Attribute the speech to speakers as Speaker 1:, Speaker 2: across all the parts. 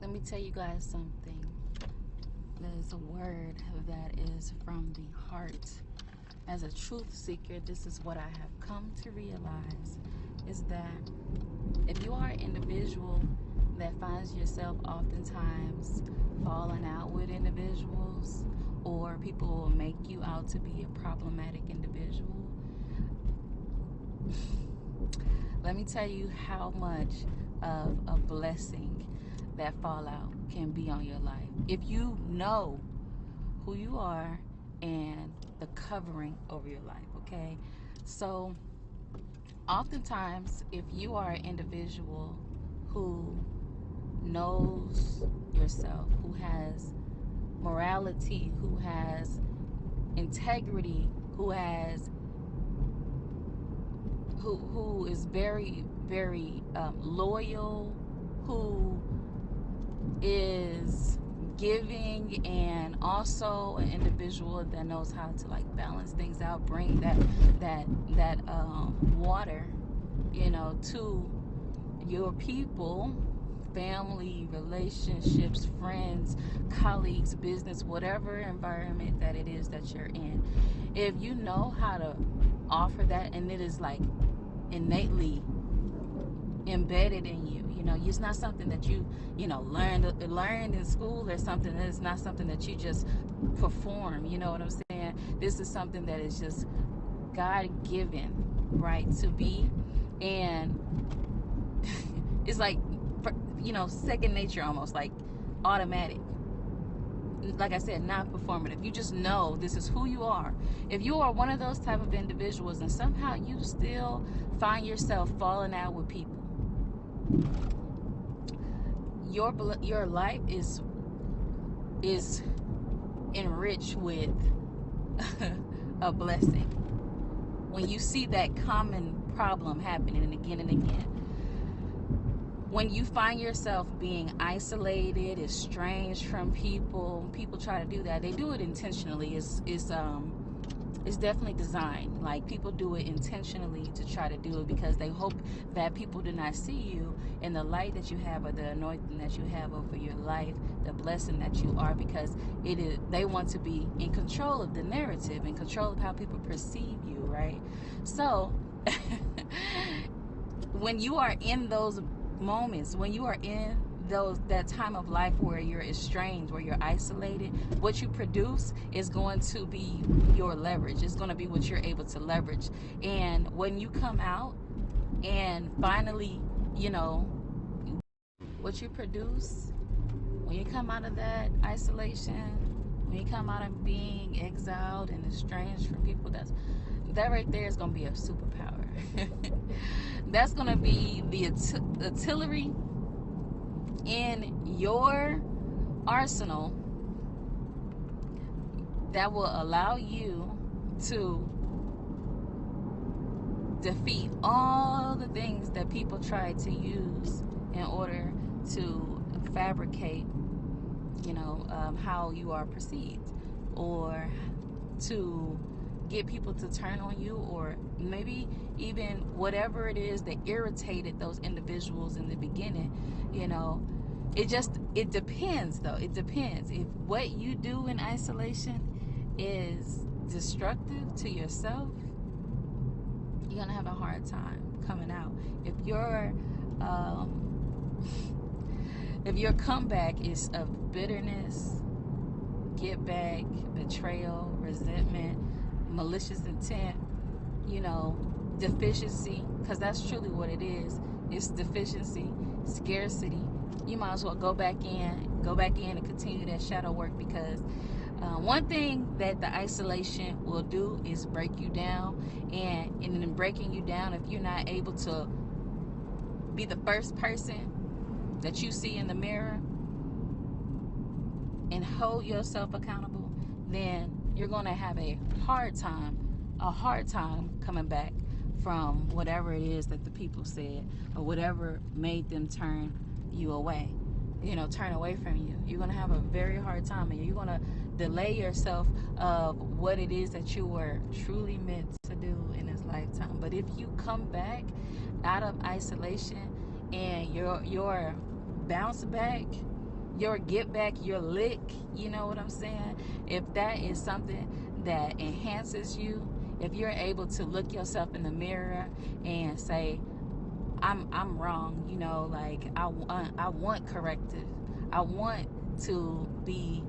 Speaker 1: Let me tell you guys something. There's a word that is from the heart. As a truth seeker, this is what I have come to realize, is that if you are an individual that finds yourself oftentimes falling out with individuals, or people will make you out to be a problematic individual, let me tell you how much of a blessing that fallout can be on your life. If you know who you are and the covering over your life, okay? So, oftentimes, if you are an individual who knows yourself, who has morality, who has integrity, who is very, very loyal, who is giving, and also an individual that knows how to like balance things out, bring that water, to your people, family, relationships, friends, colleagues, business, whatever environment that it is that you're in. If you know how to offer that, and it is like innately embedded in you, it's not something that you learned in school or something. It's not something that you just perform. You know what I'm saying? This is something that is just God-given, right, to be. And it's like, second nature, almost like automatic. Like I said, not performative. You just know this is who you are. If you are one of those type of individuals and somehow you still find yourself falling out with people, your life is enriched with a blessing. When you see that common problem happening again and again, when you find yourself being isolated, estranged from people try to do that. They do it intentionally. It's definitely designed. Like, people do it intentionally to try to do it because they hope that people do not see you in the light that you have, or the anointing that you have over your life, the blessing that you are, because they want to be in control of the narrative, in control of how people perceive you, right? So when you are in those moments, when you are in that time of life where you're estranged, where you're isolated, what you produce is going to be your leverage. It's going to be what you're able to leverage. And when you come out and finally, what you produce, when you come out of that isolation, when you come out of being exiled and estranged from people, that right there is going to be a superpower. That's going to be the artillery in your arsenal that will allow you to defeat all the things that people try to use in order to fabricate, how you are perceived, or to get people to turn on you, or maybe even whatever it is that irritated those individuals in the beginning. It depends, though. It depends. If what you do in isolation is destructive to yourself, you're gonna have a hard time coming out. If your comeback is of bitterness, get back, betrayal, resentment, malicious intent, deficiency, because that's truly what it is. It's deficiency, scarcity. You might as well go back in and continue that shadow work, because one thing that the isolation will do is break you down. And in breaking you down, if you're not able to be the first person that you see in the mirror and hold yourself accountable, then you're going to have a hard time coming back from whatever it is that the people said, or whatever made them turn you away, turn away from you. You're going to have a very hard time, and you're going to delay yourself of what it is that you were truly meant to do in this lifetime. But if you come back out of isolation and your bounce back your get back, your lick, you know what I'm saying? If that is something that enhances you, if you're able to look yourself in the mirror and say, I'm wrong, you know, like I want corrective. I want to be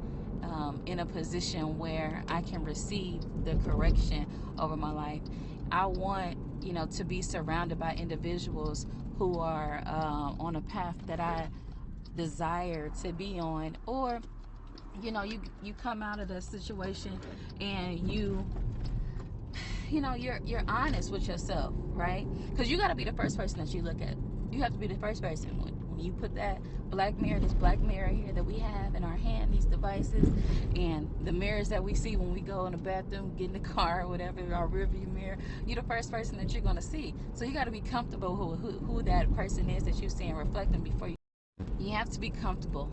Speaker 1: in a position where I can receive the correction over my life. I want, you know, to be surrounded by individuals who are on a path that I desire to be on. Or, you know, you come out of the situation and you know, you're honest with yourself, right? Because you got to be the first person that you look at. You have to be the first person when you put that this black mirror here that we have in our hand, these devices, and the mirrors that we see when we go in the bathroom, get in the car, or whatever, our rear view mirror. You're the first person that you're going to see. So you got to be comfortable who that person is that you're seeing reflecting before you have to be comfortable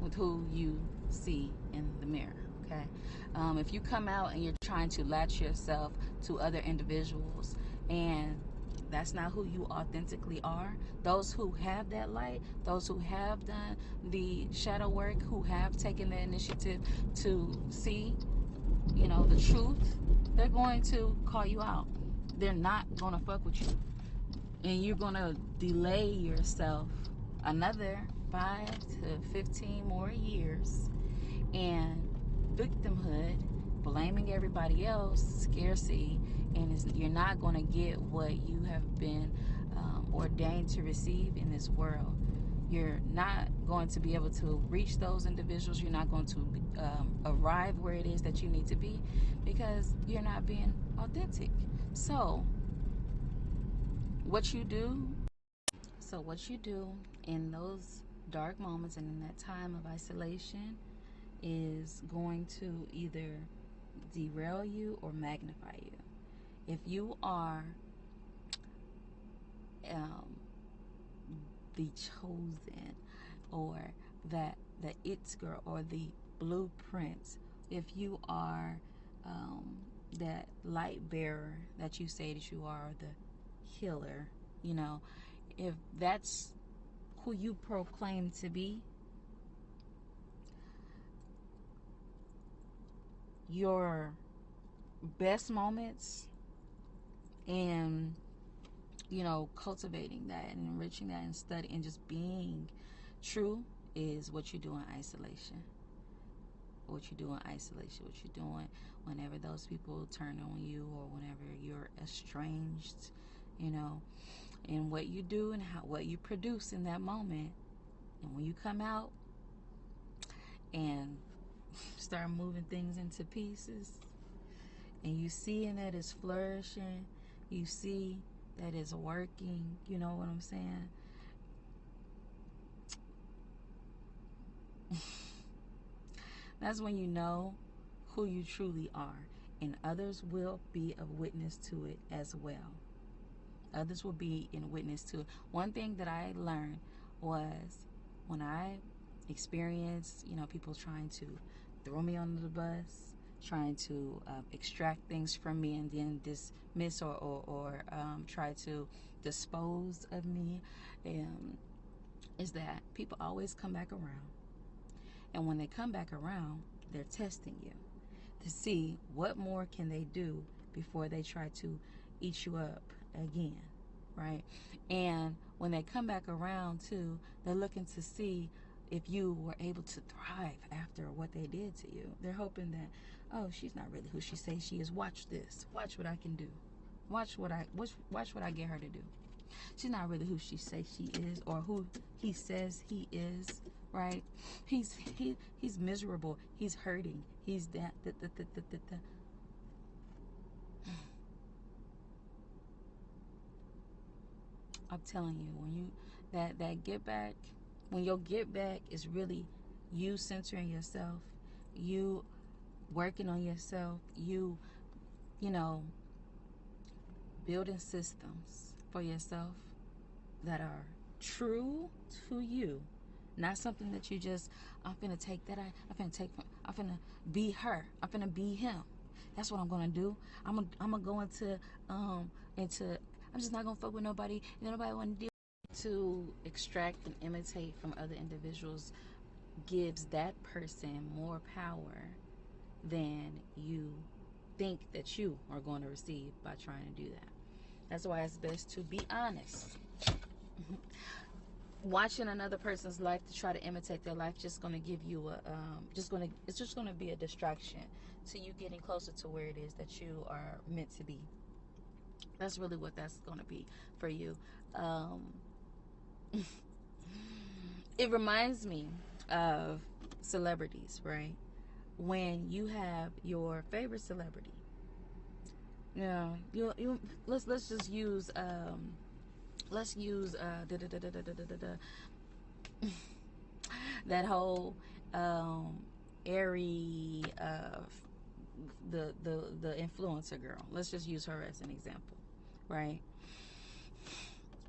Speaker 1: with who you see in the mirror. Okay, if you come out and you're trying to latch yourself to other individuals, and that's not who you authentically are, those who have that light, those who have done the shadow work, who have taken the initiative to see, you know, the truth, they're going to call you out. They're not going to fuck with you, and you're going to delay yourself another 5 to 15 more years, and victimhood, blaming everybody else, scarcity, and you're not going to get what you have been ordained to receive in this world. You're not going to be able to reach those individuals. You're not going to arrive where it is that you need to be, because you're not being authentic. So what you do in those dark moments and in that time of isolation is going to either derail you or magnify you. If you are the chosen, or that the it girl, or the blueprint, if you are that light bearer that you say that you are, the healer, you know, if that's who you proclaim to be, your best moments and, you know, cultivating that and enriching that and studying and just being true is what you do in isolation. What you do in isolation, what you're doing whenever those people turn on you, or whenever you're estranged, you know, and what you do and what you produce in that moment. And when you come out and start moving things into pieces, and you see that it's flourishing, you see that it's working, you know what I'm saying? That's when you know who you truly are, and others will be a witness to it as well. Others will be in witness to it. One thing that I learned was when I experienced, you know, people trying to throw me under the bus, trying to extract things from me and then dismiss or try to dispose of me, is that people always come back around. And when they come back around, they're testing you to see what more can they do before they try to eat you up again, right? And when they come back around too, they're looking to see if you were able to thrive after what they did to you. They're hoping that, oh, she's not really who she says she is. Watch this. Watch what I can do. Watch what I get her to do. She's not really who she says she is, or who he says he is, right? He's miserable. He's hurting. He's that. I'm telling you, when you that get back, when your get back is really you centering yourself, you working on yourself, you know, building systems for yourself that are true to you, not something that you just, I'm finna take that, I'm finna be her, I'm finna be him. That's what I'm gonna do. I'm gonna go into I'm just not gonna fuck with nobody, and nobody wanna deal to extract and imitate from other individuals gives that person more power than you think that you are going to receive by trying to do that. That's why it's best to be honest. Watching another person's life to try to imitate their life just going to give you a it's just going to be a distraction to you getting closer to where it is that you are meant to be. That's really what that's going to be for you. It reminds me of celebrities, right? When you have your favorite celebrity, you let's just use let's use that whole airy the influencer girl. Let's just use her as an example, right?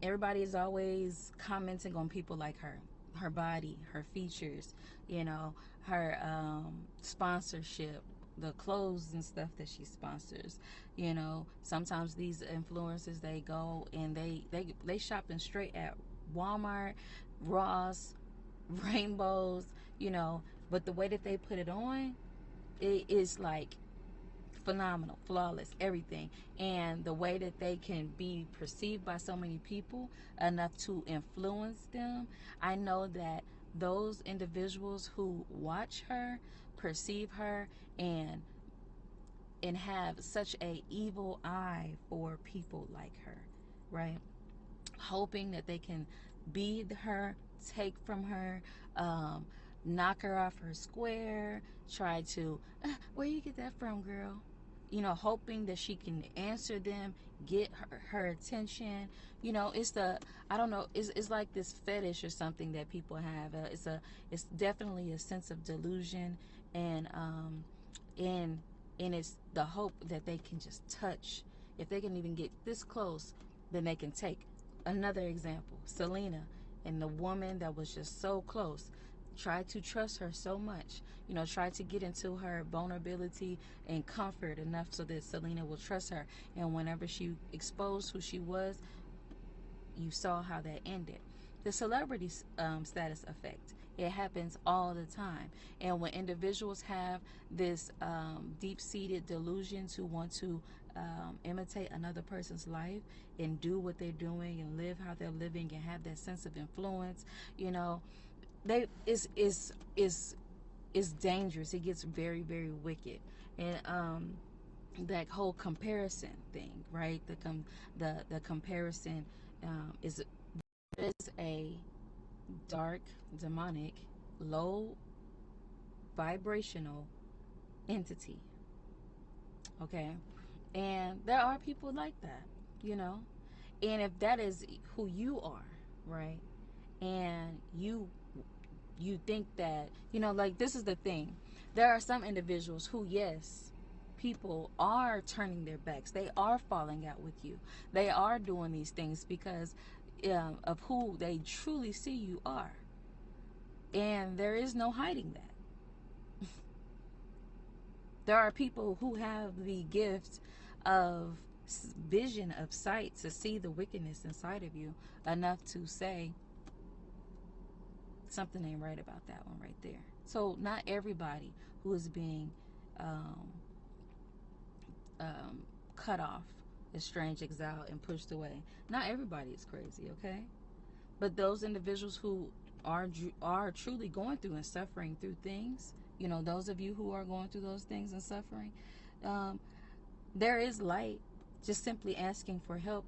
Speaker 1: Everybody is always commenting on people like her body, her features, her sponsorship, the clothes and stuff that she sponsors. Sometimes these influencers, they go and they shopping straight at Walmart, Ross, Rainbows, but the way that they put it on, it is like phenomenal, flawless, everything. And the way that they can be perceived by so many people enough to influence them, I know that those individuals who watch her, perceive her, and have such a evil eye for people like her, right? Hoping that they can be her, take from her, knock her off her square, try to, where you get that from, girl? Hoping that she can answer them, get her attention. It's I don't know, it's like this fetish or something that people have. It's definitely a sense of delusion, and it's the hope that they can just touch. If they can even get this close, then they can take. Another example, Selena, and the woman that was just so close, tried to trust her so much, tried to get into her vulnerability and comfort enough so that Selena will trust her. And whenever she exposed who she was, you saw how that ended. The celebrity status effect, it happens all the time. And when individuals have this deep-seated delusion to want to imitate another person's life and do what they're doing and live how they're living and have that sense of influence, they is dangerous. It gets very, very wicked. And that whole comparison thing, right? The comparison is a dark, demonic, low vibrational entity. Okay? And there are people like that. And if that is who you are, right? And you think that, like, this is the thing. There are some individuals who, yes, people are turning their backs. They are falling out with you. They are doing these things because of who they truly see you are. And there is no hiding that. There are people who have the gift of vision, of sight, to see the wickedness inside of you enough to say, something ain't right about that one right there. So not everybody who is being cut off, estranged, exiled, and pushed away, not everybody is crazy, okay? But those individuals who are truly going through and suffering through things, those of you who are going through those things and suffering, there is light. Just simply asking for help,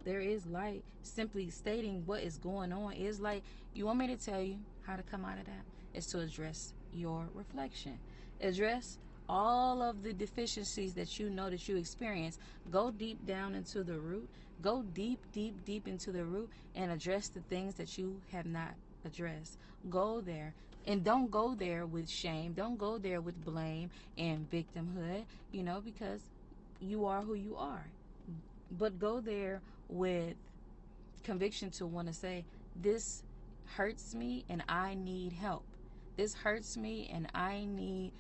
Speaker 1: there is light. Simply stating what is going on is light. You want me to tell you how to come out of that? Is to address your reflection. Address all of the deficiencies that you know that you experience. Go deep down into the root. Go deep, deep, deep into the root and address the things that you have not addressed. Go there. And don't go there with shame. Don't go there with blame and victimhood, because you are who you are. But go there with conviction to want to say, this hurts me and I need help. This hurts me and I need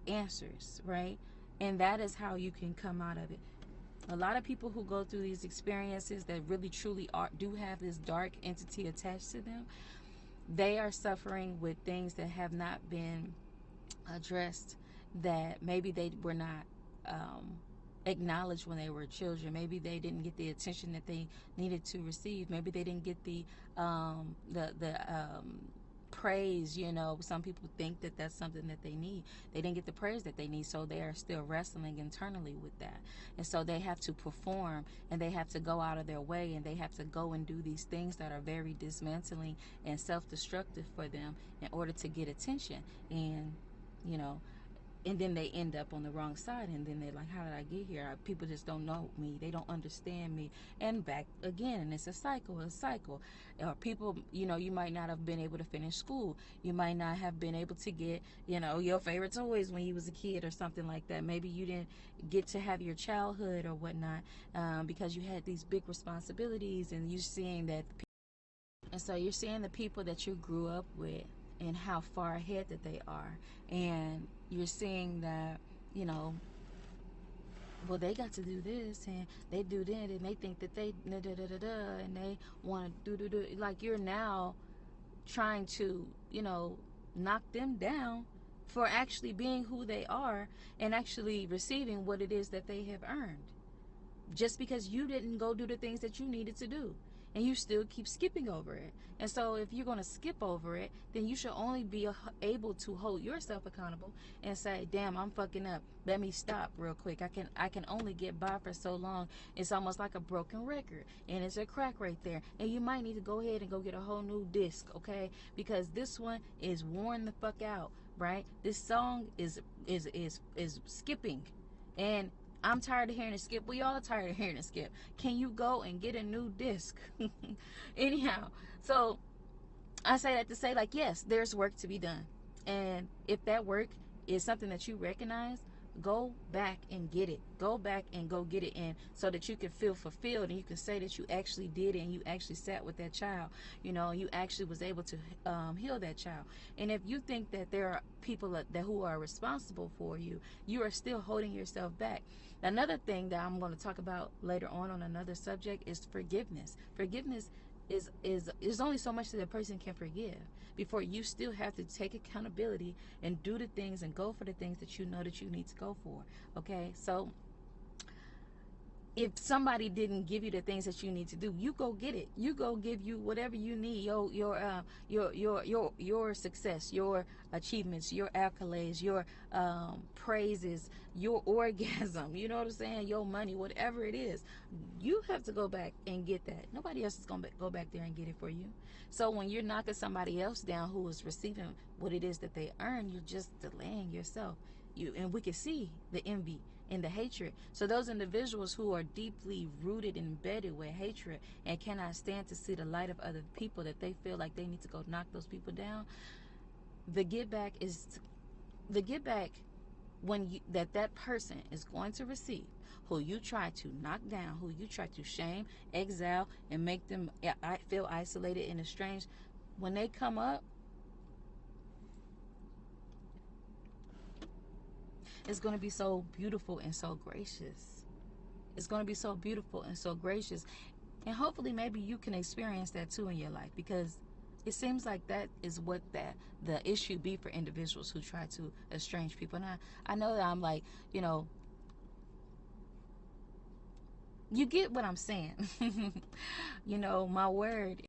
Speaker 1: answers, right? And that is how you can come out of it. A lot of people who go through these experiences that really truly do have this dark entity attached to them, they are suffering with things that have not been addressed, that maybe they were not acknowledged when they were children. Maybe they didn't get the attention that they needed to receive. Maybe they didn't get the praise. You know, some people think that that's something that they need. They didn't get the praise that they need, so they are still wrestling internally with that. And so they have to perform, and they have to go out of their way, and they have to go and do these things that are very dismantling and self-destructive for them in order to get attention. And you know, and then they end up on the wrong side, and then they're like, how did I get here? People just don't know me, they don't understand me, and back again. And it's a cycle. Or people, you know, you might not have been able to finish school, you might not have been able to get, you know, your favorite toys when you was a kid or something like that. Maybe you didn't get to have your childhood or whatnot, because you had these big responsibilities, and you're seeing that, and so you're seeing the people that you grew up with and how far ahead that they are, and you're seeing that, you know, well, they got to do this and they do that, and they think that they da da da da da, and they want to do like, you're now trying to, you know, knock them down for actually being who they are and actually receiving what it is that they have earned, just because you didn't go do the things that you needed to do, and you still keep skipping over it. And so if you're going to skip over it, then you should only be able to hold yourself accountable and say, damn, I'm fucking up, let me stop real quick. I can only get by for so long. It's almost like a broken record, and it's a crack right there, and you might need to go ahead and go get a whole new disc, okay? Because this one is worn the fuck out, right? This song is skipping, and I'm tired of hearing it skip. We all tired of hearing it skip. Can you go and get a new disc? Anyhow, so I say that to say, like, yes, there's work to be done. And if that work is something that you recognize, go back and get it. Go back and go get it in, so that you can feel fulfilled, and you can say that you actually did it, and you actually sat with that child, you know, you actually was able to heal that child. And if you think that there are people that who are responsible for you, you are still holding yourself back. Another thing that I'm going to talk about later on another subject is forgiveness. Forgiveness is only so much that a person can forgive before you still have to take accountability and do the things and go for the things that you know that you need to go for. Okay, so if somebody didn't give you the things that you need to do, you go get it. You go give you whatever you need, your success, your achievements, your accolades, your praises, your orgasm, you know what I'm saying, your money, whatever it is. You have to go back and get that. Nobody else is going to go back there and get it for you. So when you're knocking somebody else down who is receiving what it is that they earn, you're just delaying yourself. And we can see the envy and the hatred. So those individuals who are deeply rooted and embedded with hatred and cannot stand to see the light of other people, that they feel like they need to go knock those people down, the get back when that person is going to receive, who you try to knock down, who you try to shame, exile, and make them feel isolated and estranged, when they come up, it's going to be so beautiful and so gracious. It's going to be so beautiful and so gracious. And hopefully maybe you can experience that too in your life, because it seems like that is what the issue be for individuals who try to estrange people. And I know that I'm like, you know, you get what I'm saying. You know, my word